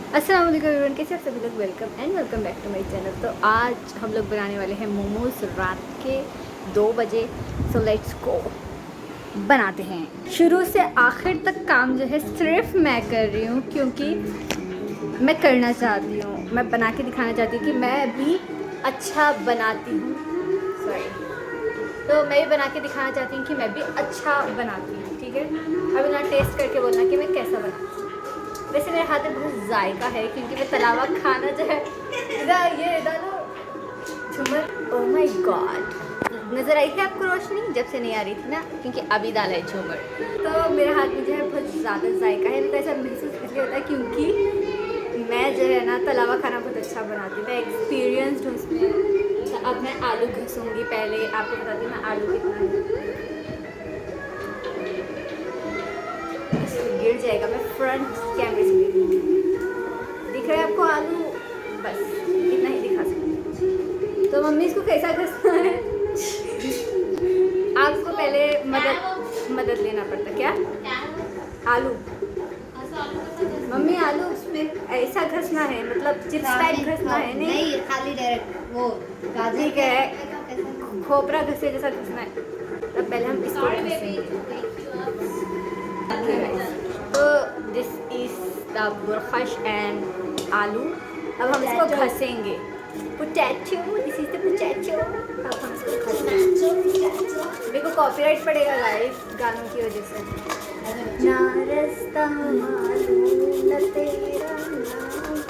अस्सलाम वालेकुम एवरीवन, कैसे आप सभी लोग। Welcome back to my channel. तो आज हम लोग बनाने वाले हैं मोमोज रात के 2 बजे। सो लेट्स गो, बनाते हैं। शुरू से आखिर तक काम जो है सिर्फ मैं कर रही हूँ, क्योंकि मैं करना चाहती हूँ, मैं बना के दिखाना चाहती हूँ कि मैं भी अच्छा बनाती हूँ। तो मैं भी बना के दिखाना चाहती हूँ कि मैं भी अच्छा बनाती हूँ, ठीक है। अभी ना टेस्ट करके बोलना कि मैं कैसा बनाती हूँ। वैसे मेरे हाथ में बहुत जायका है, क्योंकि मैं तलावा खाना जो है ये डालो झूमर। ओह माय गॉड, नज़र आई थी आपको रोशनी? जब से नहीं आ रही थी ना, क्योंकि अभी डाला है झूमर। तो मेरे हाथ में जो है बहुत ज़्यादा जायका है। मेरे को ऐसा महसूस इसलिए होता है क्योंकि मैं जो है ना तलावा खाना बहुत अच्छा बनाती हूँ, मैं एक्सपीरियंसड हूँ उसमें। तो अब मैं आलू घसूँगी। पहले आपको बताती हूँ मैं आलू कितना गिर जाएगा। मैं फ्रंट कैमरे से दिख रहा है आपको आलू, बस इतना ही दिखा सकती। तो मम्मी इसको कैसा घसना है? आपको पहले मदद लेना पड़ता क्या? आलू मम्मी आलू उसमें ऐसा घसना है, मतलब चिप्स टाइप घसना है। नहीं खाली डायरेक्ट वो गाजर ठीक है, खोपरा घसे जैसा घसना है। तब पहले हम इसको घसेंगे। तो दिस इज द बुरखश एंड आलू। अब हम इसको घसेंगे। Potato, this is the potato. अब हम इसको घसेंगे। मेरे को कॉपीराइट पड़ेगा गाइस गानों की वजह से। ना रास्ता मालूम न तेरा नाम।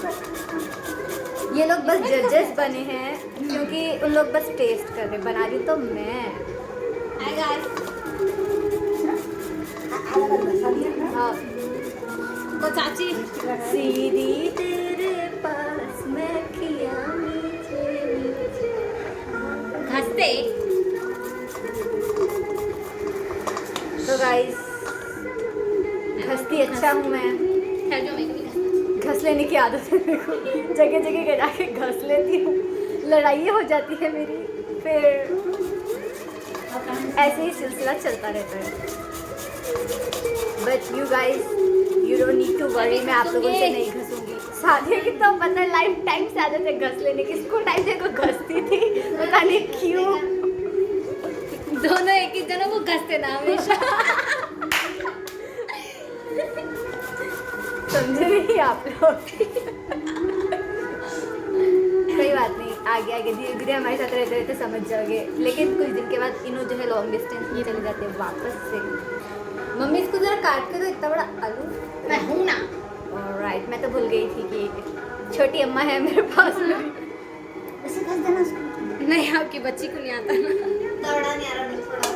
ये लोग बस जजेस बने हैं, क्योंकि उन लोग बस टेस्ट कर रहे। बना रही तो मैं। हाँ को चाची सीधी तेरे पास मैं किया नीचे घसते। तो गाइस घसती अच्छा हूँ मैं। घस लेने की आदत है मेरे को, जगह जगह के जाके घस लेती हूँ। लड़ाई हो जाती है मेरी, फिर ऐसे ही सिलसिला चलता रहता है। But you guys, you don't need to worry, मैं आप लोगों से नहीं घसूंगी। सादिया की तो पता है लाइफ टाइम से आदत है घस लेने की। स्कूल टाइम से को घसती थी, पता नहीं क्यों। दोनों एक ही जनों को घसते ना हमेशा। समझे नहीं आप लोग? कोई बात नहीं, आगे आगे धीरे धीरे हमारे साथ रहते रहते समझ जाओगे। लेकिन कुछ दिन के बाद इन्हों जो है लॉन्ग डिस्टेंस में चले जाते हैं वापस से। मम्मी इसको जरा काट के दो, इतना बड़ा आलू। मैं हूँ ना। ऑलराइट, मैं तो भूल गई थी कि छोटी अम्मा है मेरे पास में। ऐसे घस देना उसको। नहीं, आपकी बच्ची को नहीं आता ना। दौड़ा नहीं आ रहा, थोड़ा।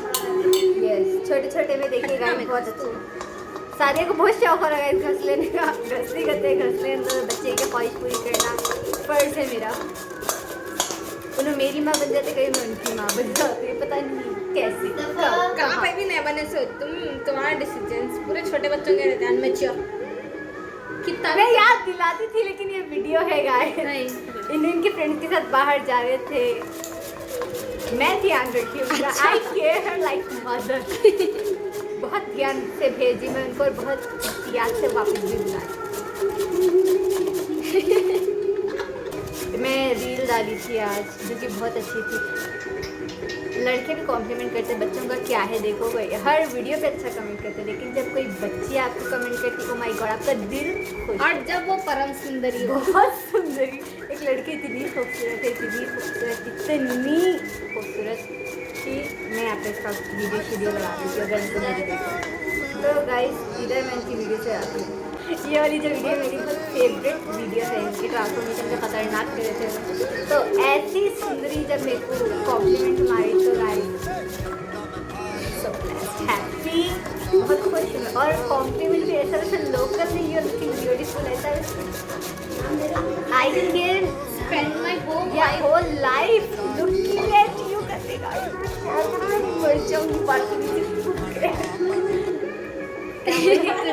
यस, छोटे छोटे में देखिएगा मैं बहुत अच्छा। सादिया को बहुत शौक हो रहा है घस लेने का। घसते घसते घस लेने तो बच्चे की ख्वाहिश पूरी करना फर्ज है मेरा। उन्हें मेरी माँ बन जाती, कहीं मैं उनकी माँ बन जाती है, पता नहीं कैसे कहाँ पे भी नहीं बने सो तुम्हारा डिसीजंस पूरे छोटे बच्चों के रहते हैं, अनमेच्योर। कितना मैं याद दिलाती थी, लेकिन ये वीडियो है गाइस। नहीं, इनके फ्रेंड्स के साथ बाहर जा रहे थे, मैं ध्यान रखी उनका। आई केयर हर लाइक मदर। बहुत ध्यान से भेजी मैं उनको, और बहुत याद से वापस भी बुलाई। मैं रील डाली थी आज, जो कि बहुत अच्छी थी। लड़के भी कॉम्प्लीमेंट करते, बच्चों का क्या है देखो भाई, हर वीडियो पे अच्छा कमेंट करते। लेकिन जब कोई बच्ची आपको कमेंट करती, ओ माय गॉड, आपका दिल खुश। और जब वो परम सुंदरी हो। बहुत सुंदरी एक लड़की इतनी खूबसूरत है, इतनी खूबसूरत कि मैं आप इसका वीडियो लगा दूँगी अगर इनको मुझे देखो। तो गाइस, इधर मैं इनकी वीडियो से आती हूँ। ये वाली जो वीडियो मेरी बहुत फेवरेट वीडियो है। इनकी ट्रांसफॉर्मेशन जो खतरनाक करे थे, तो ऐसी सुंदरी जब मेरे को कॉम्प्लीमेंट मारी तो गाइस सो हैप्पी, बहुत खुश हूँ। और कॉम्प्लीमेंट भी ऐसा वैसा लोकल नहीं, यूर लुकिंग ब्यूटीफुल, ऐसा I can spend my whole life looking at you करते गाइस। मर जाऊंगी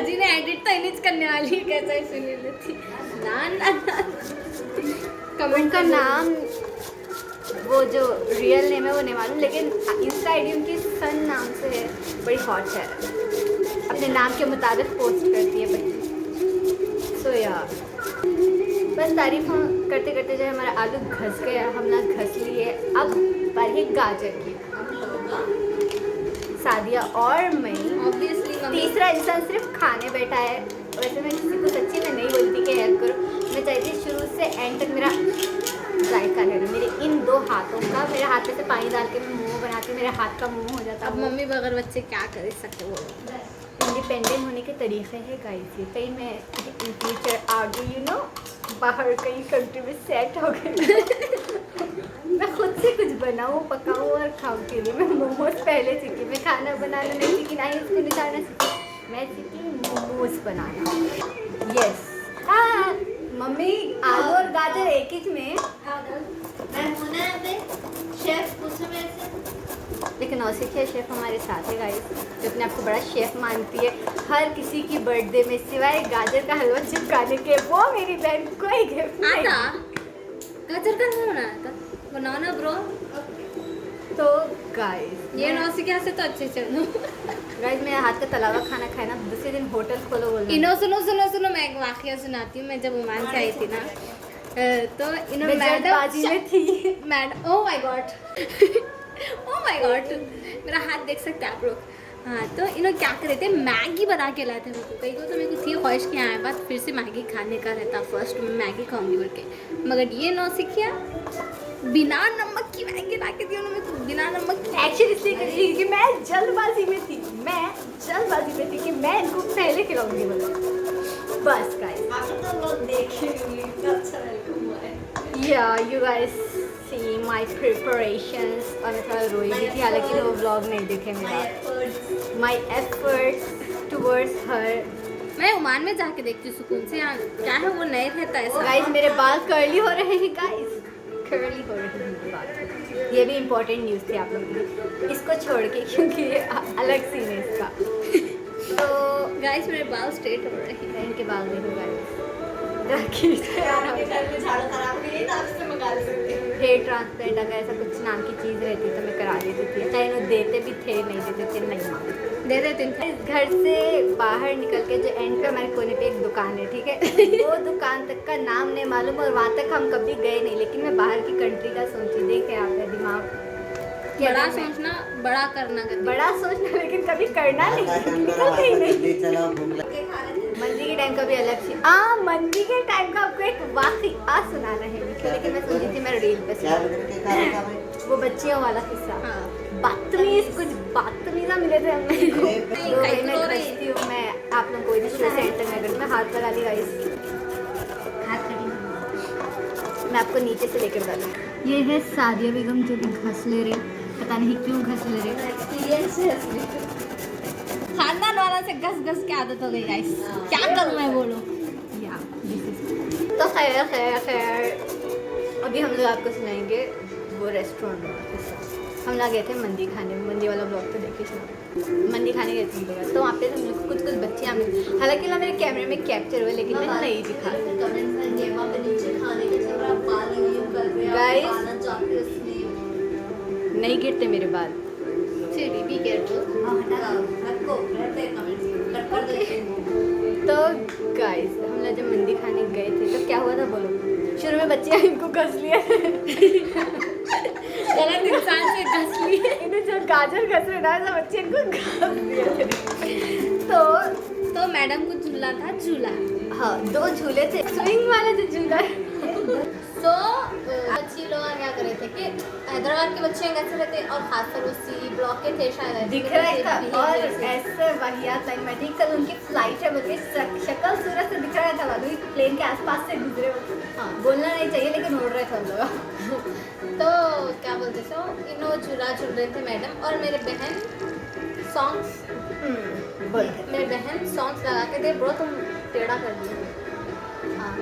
जी ने एडिट तो इन्हीं करने वाली है, कैसा ही सुनी लेती ना ना ना। कमेंट का नाम, वो जो रियल नेम है वो नहीं मालूम, लेकिन इंस्टा आईडी उनकी सन नाम से है। बड़ी हॉट है, अपने नाम के मुताबिक पोस्ट करती है बच्ची। सो यार बस तारीफ करते करते जो है हमारा आलू घस गया, हमने घस लिए। अब बारी गाजर की। सादिया और मैं, ऑब्वियसली तीसरा इंसान सिर्फ खाने बैठा है। वैसे मैं किसी को सच्ची में नहीं बोलती कि हेल्प करो, मैं चाहती शुरू से एंड तक मेरा जायका ले लो। मेरे इन दो हाथों का, मेरे हाथ में से पानी डाल के मैं मोमो बनाती हूँ, मेरे हाथ का मोमो हो जाता है। अब मम्मी बगैर बच्चे क्या कर सकते वो। इंडिपेंडेंट होने के तरीके हैं गाइस ये। कहीं मैं इन फ्यूचर आगे बाहर कहीं कंट्री में सेट हो गई मैं खुद से कुछ बनाऊँ, पकाऊँ और खाऊँ के लिए। मैं मोमोज पहले सीखी, मैं खाना बनाना नहीं सीखी, ना ही उसको निकालना सीखी, मैं सीखी मोमोज बनाना। यस हाँ मम्मी, आलू और गाजर एक ही में। लेकिन नौसिखिया शेफ हमारे साथ है गाइस, जो अपने आप को बड़ा शेफ मानती है। हर किसी की बर्थडे में सिवाय गाजर का हलवा चिपकाने के वो मेरी बहन कोई गिफ्ट नहीं। आता गाजर का हलवा बनाना था, बनाओ ना ब्रो। तो गाइस ये नौसिखिया से तो अच्छे चलो। गाइस मेरे हाथ का तलावा खाना खाए ना, दूसरे दिन होटल खोलो बोल। इनो सुनो मैं एक वाकया सुनाती हूँ। मैं जब ओमान से आई थी ना, तो इनो बाजी में थी। मैडम ओह माय गॉड मेरा हाथ देख सकते हैं आप लोग। हाँ तो इन्होंने क्या करे थे, मैगी बना के लाए थे मेरे को। कहीं को तो मेरे को थी ख्वाहिश कि आए बात फिर से मैगी खाने का रहता, फर्स्ट मैं मैगी खाऊंगी बोल के। मगर ये नौसिखिया बिना नमक की मैगी ला के दी उन्होंने मेरे को, बिना नमक की। एक्शन इसलिए कर रही कि मैं जल्दबाजी में थी, कि मैं इनको पहले खिलाऊंगी बोला। बस गाइस आप तो लोग देखेंगे अच्छा वेलकम या you guys see my preparations. और मैं थोड़ा रोई भी थी, हालांकि वो व्लॉग नहीं देखे मेरा। माय एफर्ट्स टुवर्ड्स हर। मैं ओमान में जाके देखती हूँ सुकून से। यहाँ क्या है वो नहीं रहता ऐसा। गाइस मेरे बाल कर्ली हो रहे हैं गाइस, कर्ली हो रहे हैं मेरे बाल। ये भी इम्पोर्टेंट न्यूज़ थी आप लोगों के लिए, इसको छोड़ के, क्योंकि ये अलग सीन है इसका। तो गाइस मेरे बाल स्ट्रेट हो रहे हैं। इनके बाल देखो गाइस, हेयर ट्रांसप्लांट अगर ऐसा कुछ नाम की चीज़ रहती तो मैं करा देती थी। चाहे इन्होंने देते भी थे, नहीं देते थे, नहीं मांगते दे देते थे। इस घर से बाहर निकल के जो एंड पे हमारे कोने पे एक दुकान है, ठीक है। वो दुकान तक का नाम नहीं मालूम और वहाँ तक हम कभी गए नहीं। लेकिन मैं बाहर की कंट्री का सोची, देखे आपका दिमाग बड़ा सोचना बड़ा करना करना। बड़ा सोचना लेकिन कभी करना नहीं, निकलते ही नहीं। मंदी के टाइम का भी अलग सी मंदी के टाइम का आपको एक वाक़या सुना रहे हैं, लेकिन मैं सोची थी मैं रील पे सुना वो बच्चियों वाला किस्सा। बदतमीज कुछ बदतमीजा मिले थे हमें। तो वही मैं खर्चती हूँ। मैं आप लोगों को इधर सेंटर में अगर मैं हाथ लगा ली गाइस, मैं आपको नीचे से लेकर डालूँ। ये है सादिया बेगम जो भी घस ले रहे, पता नहीं क्यों घस ले रहे। एक्सपीरियंस है, खानदान वाला से घस घस की आदत हो गई गाइस। क्या करूँ मैं बोलो या तो खैर अभी हम लोग आपको सुनाएंगे वो रेस्टोरेंट वाला किस्सा। हम लोग गए थे मंदी खाने, मंदी वाला ब्लॉग तो देखिए। मंदी खाने गए थे हम लोग, तो वहाँ पे हम लोग कुछ बच्चियाँ मिली। हालांकि ना मेरे कैमरे में कैप्चर हुए, लेकिन मैं नहीं दिखा। गाइस नहीं गिरते मेरे बाल। Be careful. तो गाइस हम लोग जब मंदी खाने गए थे तो क्या हुआ था बोलो। शुरू में बच्चियाँ इनको घस लिया, गलत इंसान से घस लिए। इन्हें जो गाजर घस रहे ना, सब बच्चे इनको घस लिए। तो मैडम को झूला था, झूला। हाँ 2 झूले थे, स्विंग वाला जो झूला है। तो बच्ची लोग क्या कर रहे थे कि हैदराबाद के बच्चे कैसे रहते, और खासकर उसी ब्लॉक के थे शायद, दिख रहा था। और ऐसे वाहियात टाइम में ठीक, कल उनकी फ्लाइट है बोल शक्ल सूरत से दिख रहा था, वादुई प्लेन के आसपास से गुजरे। हाँ बोलना नहीं चाहिए लेकिन उड़ रहे थे हम लोग। तो क्या बोलते सो इनो झूला झूल रहे थे मैडम, और मेरे बहन सॉन्ग्स मेरे बहन सॉन्ग्स लगा के दे। ब्रो तुम टेढ़ा कर दिए। हाँ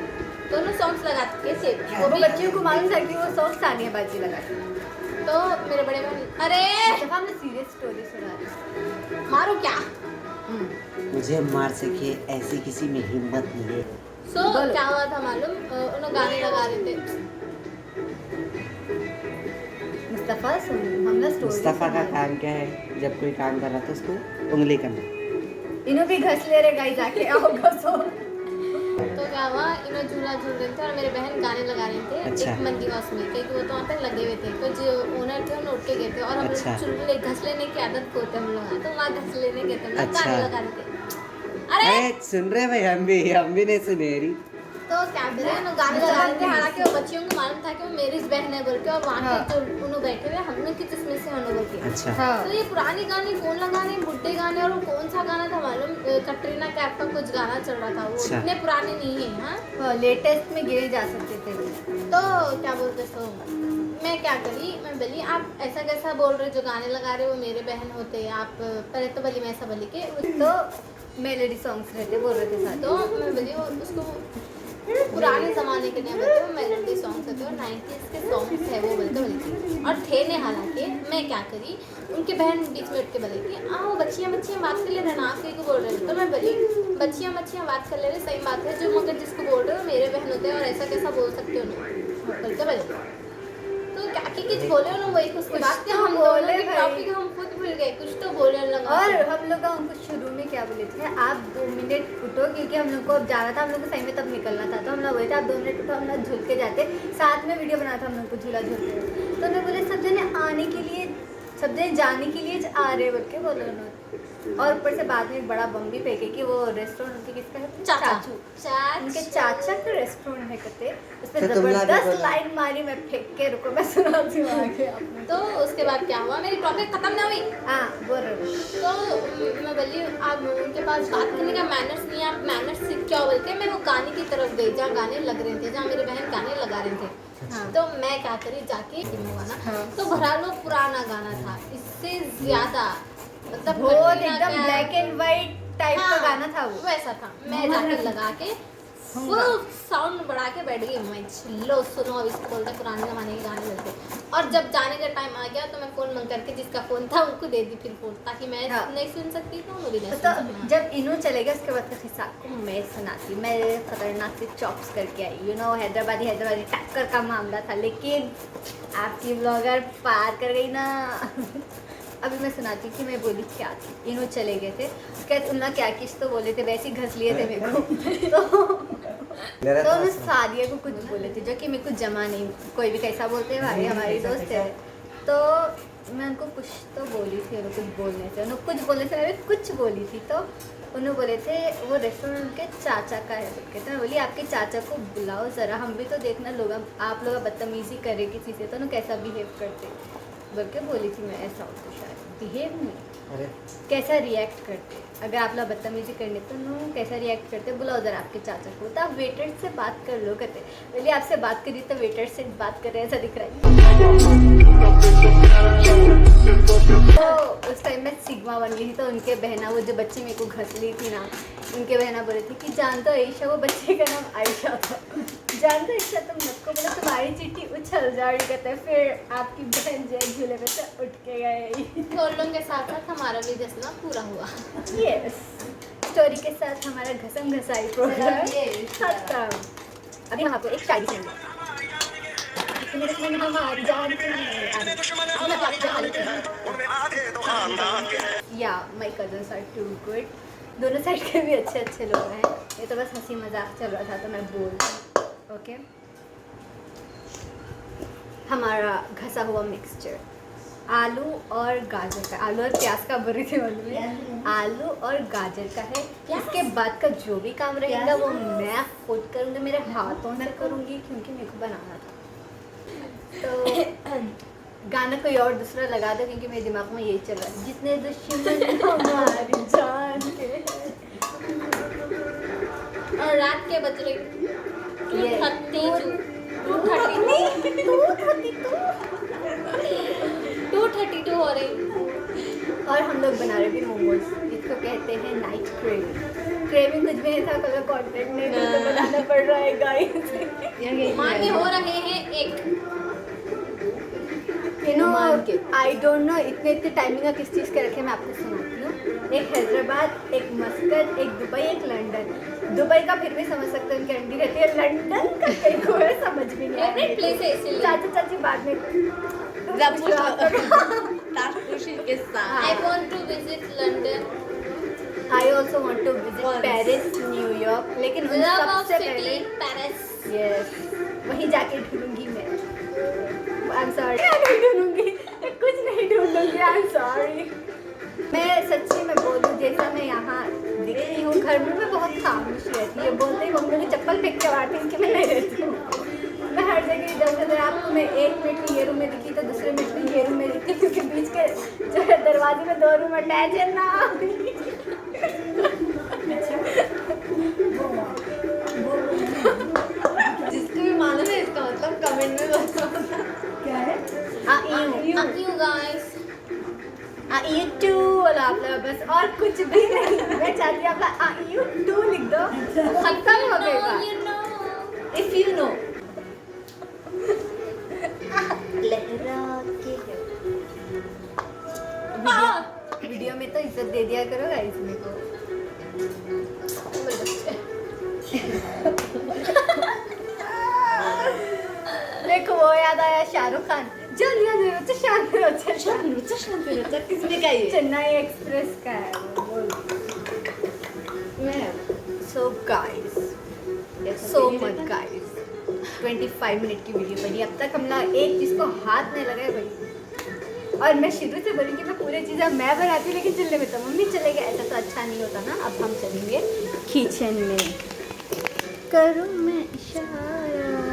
दोनों सॉन्ग्स लगा के से वो बच्चियों को मालूम था कि वो सॉन्ग सानिया बाजी लगा। तो मेरे बड़े बहन अरे हमने सीरियस स्टोरी सुना। मारो क्या मुझे मार सके ऐसी किसी में हिम्मत नहीं है। क्या हुआ था मालूम, उन्होंने गाने लगा रहे थे। मुस्तफ़ा हमने स्टोरी। मुस्तफ़ा का काम क्या है, जब कोई काम कर रहा था उसको उंगली करना। इन्हों भी घस ले रहे गाइस, आके आओ घसो। तो क्या हुआ, इन्होंने झूला झूल रहे थे और मेरे बहन गाने लगा रहे थे अच्छा। एक मंदी हाउस में, क्योंकि वो तो वहाँ पे लगे हुए थे। तो जो ओनर थे उन्होंने उठ के गए थे और हम अच्छा। लोग चुल्ले घस लेने की आदत को होते हम लोग, तो वहाँ घस लेने गए थे, हम लोग अच्छा। गाने लगा रहे थे। अरे अरे सुन रहे भाई, हम भी नहीं सुने रही। तो क्या बोले, उन्होंने गाने लगा रहे थे, हालांकि वो बच्चियों को मालूम था कि वो मेरी बहन है बोल के, और वहाँ पे जो उन्होंने बैठे हुए हम लोग की जिसमें से उन्होंने बोल के। अच्छा। हाँ तो ये पुरानी गाने कौन लगाने, बुड्ढे गाने, और वो कौन सा गाना था मालूम, कटरीना कैफ का कुछ गाना चल रहा था, वो अच्छा। इतने पुराने नहीं है। हाँ लेटेस्ट में गिरे जा सकते थे वो। तो क्या बोलते सो, मैं क्या करी, मैं बोली आप ऐसा कैसा बोल रहे, जो गाने लगा रहे वो मेरे बहन होते, आप पहले तो बोली मैं ऐसा बोली के तो मेलोडी सॉन्ग्स रहते बोल रहे थे साथ। तो मैं बोली उसको पुराने ज़माने के नहीं बोलते, वो मेलोडी सॉन्ग्स होते और 90s के सॉन्ग्स है वो बोलते बोली, और थे ने। हालांकि मैं क्या करी, उनके बहन बीच में उठ के बोले कि वो बच्चियाँ बात कर ले रहे ना, आप को बोल रहे थे। तो मैं बोली बच्चियाँ बात कर ले रहे, सही बात है, जो मगर जिसको बोल रहे हो मेरे बहन होते हैं, और ऐसा कैसा बोल सकते हो ना, बोलते बोले। तो क्या कुछ बोले उन्होंने, वही उसके बाद कि हम बोले टॉपिक हम खुद भूल गए, कुछ तो बोले लगा। और हम लोग का उनको शुरू में क्या बोले थे, आप 2 मिनट उठो, क्योंकि हम लोग को अब जाना था, हम लोग को सही में तब निकलना था। तो हम लोग बोले थे आप 2 मिनट उठो, हम लोग झूल के जाते, साथ में वीडियो बनाया था हम लोग को झूला झूलते। तो उन्होंने बोले सब जने आने के लिए, सब जने जाने के लिए आ रहे बोल के बोले उन्होंने। और ऊपर से बाद में एक बड़ा बम भी फेंके कि वो रेस्टोरेंट उनके किसका है, चाचू, उनके चाचा का रेस्टोरेंट है कहते। उस पर तो तुम ना भी जबरदस्त बोलो। लाइन मारी, मैं फेंक के रुको मैं सुनाती हूँ आगे आपने। तो उसके बाद क्या हुआ, मेरी टॉपिक खत्म ना हुई। हाँ बोल रहे हो। तो मैं बोली आप उनके पास बात करने का मैनर्स नहीं है, आप मैनर्स सीख क्या बोल के, मैं वो गाने की तरफ गई जहाँ गाने लग रहे थे, जहाँ मेरे बहन गाने लगा रहे थे। हाँ। तो मैं क्या करी, जाके गाना, हाँ। तो भरा लो पुराना गाना था, इससे ज्यादा मतलब बहुत कटरीना एकदम Kaif- black and white type का गाना था वो। वैसा था। मैं जाके लगा के फुल साउंड बढ़ा के बैठ गई, मैं लो सुनो, अब इसको बोलते पुराने ज़माने के गाने मिलते। और जब जाने का टाइम आ गया तो मैं फ़ोन मंग करके जिसका फ़ोन था उनको दे दी फिर फ़ोन, ताकि मैं हाँ। नहीं सुन सकती तो वो भी नहीं तो सुन सकती। जब इन्हों चले गए उसके बाद का किस्सा को मैं सुनाती। मैं खतरनाक से चॉप्स करके आई, हैदराबादी टक्कर का मामला था, लेकिन आपकी ब्लॉगर पार कर गई ना। अभी मैं सुनाती हूँ कि मैं बोली क्या थी। इन्हों चले गए थे, क्या उन्होंने क्या किस तो बोले थे, वैसे ही घस लिए थे मेरे को। तो उन्होंने सादिया को कुछ बोले थे जो कि मेरे को जमा नहीं, कोई भी कैसा बोलते हैं भाई, हमारी दोस्त है। तो मैं उनको कुछ तो बोली थी, उन्होंने कुछ बोलने थे, उन्होंने कुछ बोलने से मैं कुछ बोली थी। तो उन्होंने बोले थे वो रेस्टोरेंट के चाचा का है बोल के। तो मैं बोली आपके चाचा को बुलाओ ज़रा, हम भी तो देखना लोग, आप लोग बदतमीज़ी करे किसी से तो उन्होंने कैसा बिहेव करते बोल के बोली थी मैं। ऐसा होता शायद बिहेव नहीं, अरे कैसा रिएक्ट करते, अगर आप लोग बदतमीजी करने तो नो कैसा रिएक्ट करते, बुलाओ ज़रा आपके चाचा को। तो आप वेटर से बात कर लो कहते, बोलिए आपसे बात करी तो वेटर से बात कर रहे ऐसा दिख रहा है। तो उस टाइम में सिग्मा बन गई थी। तो उनके बहना, वो जो बच्ची मेरे को घस ली थी ना, उनके बहना बोले थे कि जानते हो आयशा, वो बच्चे का नाम आयशा था, जानते हो आयशा तुम मत को बोला तुम्हारी चिट्ठी उछल जाएगी कहते। फिर आपकी बहन जो है झूले में से उठ के गए। तो उन लोगों के साथ साथ हमारा भी जश्न पूरा हुआ। यस, स्टोरी के साथ हमारा घसम घसाई प्रोग्राम खत्म। अभी हम आपको एक शायरी सुनाएंगे। या my cousins are too good, दोनों साइड के भी अच्छे अच्छे लोग हैं। ये तो बस हंसी मजाक चल रहा था तो मैं बोल रही हूँ। ओके, हमारा घसा हुआ मिक्सचर आलू और गाजर का, आलू और प्याज का बुरी थी मतलब, आलू और गाजर का है। इसके बाद का जो भी काम रहेगा वो मैं खुद करूँगी, मेरे हाथों से करूँगी क्योंकि मेरे को बनाना था। तो गाना कोई और दूसरा लगा दो क्योंकि मेरे दिमाग में यही चल रहा है, जितने दुश्मन हमारी जान के। और रात के बज रहे ये 2:32 हो रही। और हम लोग बना रहे भी मोमोज, इसको कहते हैं नाइट क्रेविंग। क्रेविंग कुछ भी नहीं था, कल कॉन्टेक्ट नहीं था तो बनाना पड़ रहा है गाइस। मांगे हो रहे हैं एक आई डोंट नो इतने टाइमिंग का किस चीज़ के रखे, मैं आपको सुनाती हूँ। एक हैदराबाद, एक मस्कत, एक दुबई, एक लंदन। दुबई का फिर भी समझ सकते हैं, उनकी आंटी रहती है। लंदन का कहीं को है समझ भी नहीं आ फेवरेट प्लेस है इसीलिए। चाचा चाची बाद में I want to visit London. I also want to visit Paris, न्यूयॉर्क, लेकिन उन लव ऑफ सबसे सिटी पहले पेरिस। यस वहीं जाके ढूंढूंगी मैं। आई एम सॉरी, नहीं ढूंढूंगी, मैं कुछ नहीं ढूंढूंगी, आई एम सॉरी। मैं सच्ची में बोलूँ, जैसा मैं यहाँ दिखती हूँ घर में, मैं बहुत खामोश रहती है। बोलते ही मम्मी मुझे चप्पल फेंक के मारती है कि मैं नहीं रहती हूँ। मैं हर जगह इधर से उधर, आपको मैं एक मिनट में ये रूम में दिखी तो दूसरे मिनट में ये रूम में दिखती, क्योंकि बीच के जो है दरवाजे में 2 रूम अटैच है ना। जिसको भी मालूम है इसका मतलब कमेंट में बताओ। क्या है? You guys. यू टू बोलो आप लोग बस, और कुछ भी नहीं। मैं चाहती हूँ आप यू टू लिख दो, खत्म हो गएगा। You know if you know लहरा के वीडियो में तो इज्जत दे दिया करो गाइस मेरे को। देखो वो याद आया, शाहरुख खान किसने का ये? चेन्नई एक्सप्रेस का है वो। So guys, so much guys, 25 minute की वीडियो बनी। अब तक हमने एक चीज़ को हाथ नहीं लगाया भाई। और मैं शुरू से बोली कि मैं पूरी चीज़ें मैं बनाती, लेकिन चलने में तो मम्मी चले गए, ऐसा तो अच्छा नहीं होता ना। अब हम चलेंगे किचन में। करूँ मैं इशारा